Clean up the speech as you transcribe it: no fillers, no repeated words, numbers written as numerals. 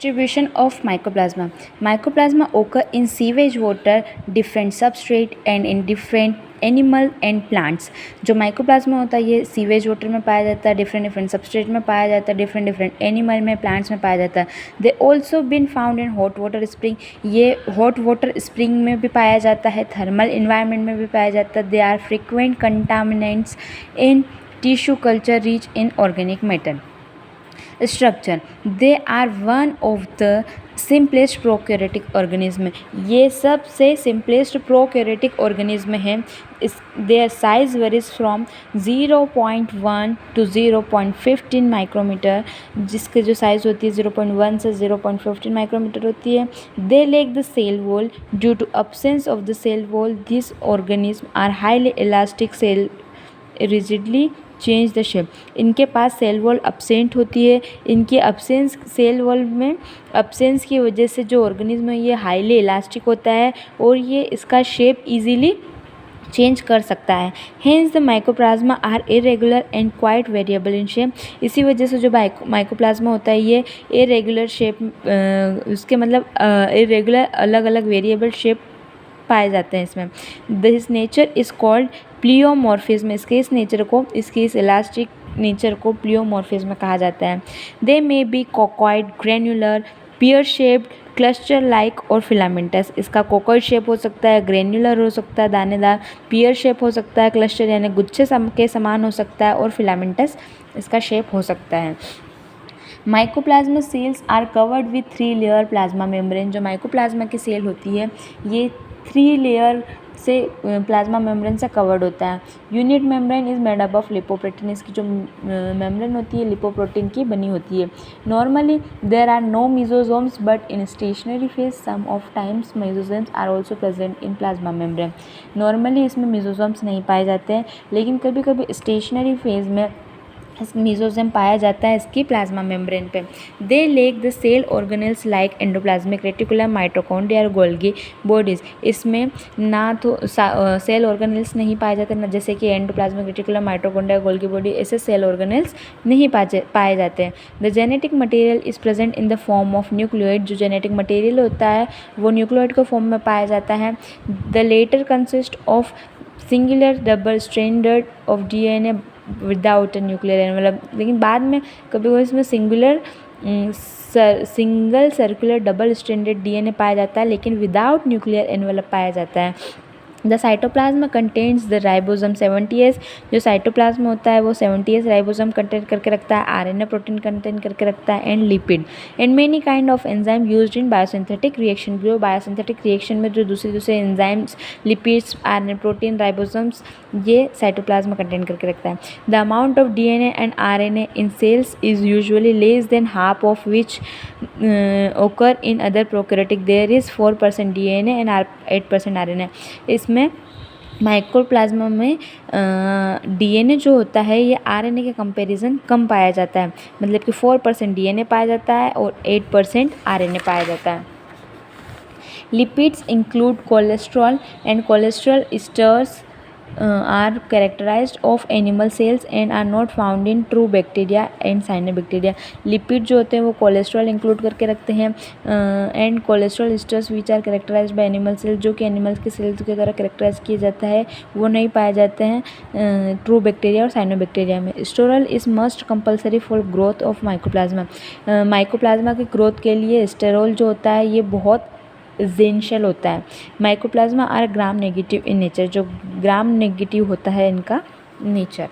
Distribution of mycoplasma. Mycoplasma occur in sewage water, different substrate and in different animal and plants. जो mycoplasma होता है ये sewage water में पाया जाता है, डिफरेंट सबस्ट्रेट में पाया जाता है, डिफरेंट एनिमल में, प्लांट्स में पाया जाता है. They also been found in hot water spring. ये हॉट वाटर स्प्रिंग में भी पाया जाता है, थर्मल इन्वायरमेंट में भी पाया जाता है. They are frequent contaminants in tissue culture rich in organic matter. Structure. They are one of the simplest prokaryotic organism. ये सबसे सिंपलेस्ट प्रोकैरियोटिक ऑर्गेनिज्म है. इस their size varies from 0.1 to 0.15 micrometer. जिसके जो साइज़ होती है 0.1 से 0.15 माइक्रोमीटर होती है. They lack the cell wall. Due to absence of the cell wall this organism are highly elastic. Cell rigidly change the shape. इनके पास सेल वॉल अब्सेंट होती है. इनकी अब्सेंस, सेल वॉल में अब्सेंस की वजह से जो ऑर्गेनिज्म है ये हाईली इलास्टिक होता है और ये इसका शेप इजीली चेंज कर सकता है. Hence the mycoplasma are irregular and quite variable in shape. इसी वजह से जो माइकोप्लाज्मा होता है ये इरेगुलर शेप, उसके मतलब इरेगुलर अलग अलग वेरिएबल शेप पाए जाते हैं इसमें. This nature is called pleomorphism. इसके इस इलास्टिक नेचर को प्लियोमॉर्फिज्म कहा जाता है. They may be coccoid, granular, pear shaped, cluster like और फिलामेंटस. इसका कोकॉइड शेप हो सकता है, ग्रेन्युलर हो सकता है दानेदार, पियर शेप हो सकता है, क्लस्टर यानी गुच्छे के समान हो सकता है और फिलामेंटस इसका शेप हो सकता है. Mycoplasma cells are covered with 3 layer plasma membrane. जो माइकोप्लाज्मा की सेल होती है ये 3 लेयर से प्लाज्मा मेम्ब्रेन से कवर्ड होता है. Unit membrane is made up of lipoprotein. इसकी जो मेम्ब्रेन होती है लिपोप्रोटीन की बनी होती है. Normally there are no mesosomes but in stationary phase some of times mesosomes are also present in plasma membrane. Normally इसमें मेसोसोम्स नहीं पाए जाते हैं लेकिन कभी कभी स्टेशनरी फेज में मेसोसोम पाया जाता है इसकी प्लाज्मा मेम्ब्रेन पे. They lack the cell organelles like endoplasmic reticulum, mitochondria और गोल्गी बॉडीज़. इसमें ना तो सेल ऑर्गेनेल्स नहीं पाए जाते ना, जैसे कि endoplasmic reticulum, mitochondria, Golgi body, ऐसे सेल ऑर्गेनेल्स नहीं पाए जाते हैं. The genetic material is present in the form of nucleoid. जो जेनेटिक मटेरियल होता है वो न्यूक्लियोइड के फॉर्म में पाया जाता है. The latter consist of singular double stranded of DNA without a nuclear envelope. लेकिन बाद में कभी कभी इसमें single circular double stranded DNA पाया जाता है लेकिन विदाउट न्यूक्लियर एनवेलप पाया जाता है. The cytoplasm contains the ribosome 70S. जो साइटोप्लाज्म होता है वो 70S राइबोसोम कंटेन करके रखता है, RNA प्रोटीन कंटेन करके रखता है and lipid and many kind of enzyme used in biosynthetic reaction. जो बायोसिंथेटिक रिएक्शन में जो दूसरे enzymes, lipids, RNA protein, ribosomes ये साइटोप्लाज्म कंटेन करके रखता है. The amount of DNA and RNA in cells is usually less than half of which occur in other prokaryotic. There is 4% DNA and 8% RNA. इसमें mycoplasma में DNA जो होता है ये RNA के कंपैरिजन कम पाया जाता है. मतलब कि 4% DNA पाया जाता है और 8% RNA पाया जाता है. Lipids include cholesterol and cholesterol asters are characterized of animal cells and are not found in true bacteria and cyanobacteria. Lipid जो होते हैं वो कोलेस्ट्रॉल इंक्लूड करके रखते हैं and cholesterol esters which are characterized by animal cells. जो कि animals के सेल्स की तरह कैरेक्टराइज किया जाता है वो नहीं पाए जाते हैं ट्रू बैक्टीरिया और साइनोबैक्टीरिया में. Sterol is must compulsory for growth of mycoplasma. Mycoplasma की ग्रोथ के लिए स्टेरॉल जो होता है ये बहुत एसेंशियल होता है. Mycoplasma are gram negative in nature. जो ग्राम नेगेटिव होता है इनका नेचर.